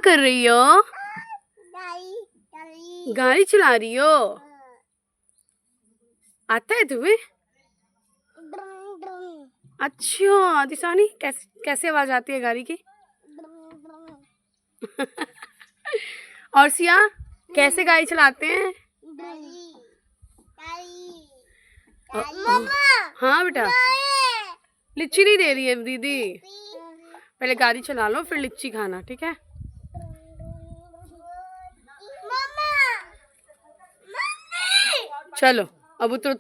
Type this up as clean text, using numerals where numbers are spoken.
कर रही हो? गाड़ी चला रही हो? आता है तुम्हें? अच्छा दिशानी, कैसे आवाज आती है गाड़ी की? और सिया कैसे गाड़ी चलाते हैं? हाँ बेटा, लिच्ची नहीं दे रही है दीदी, पहले गाड़ी चला लो फिर लिच्ची खाना, ठीक है? चलो अब उतरो।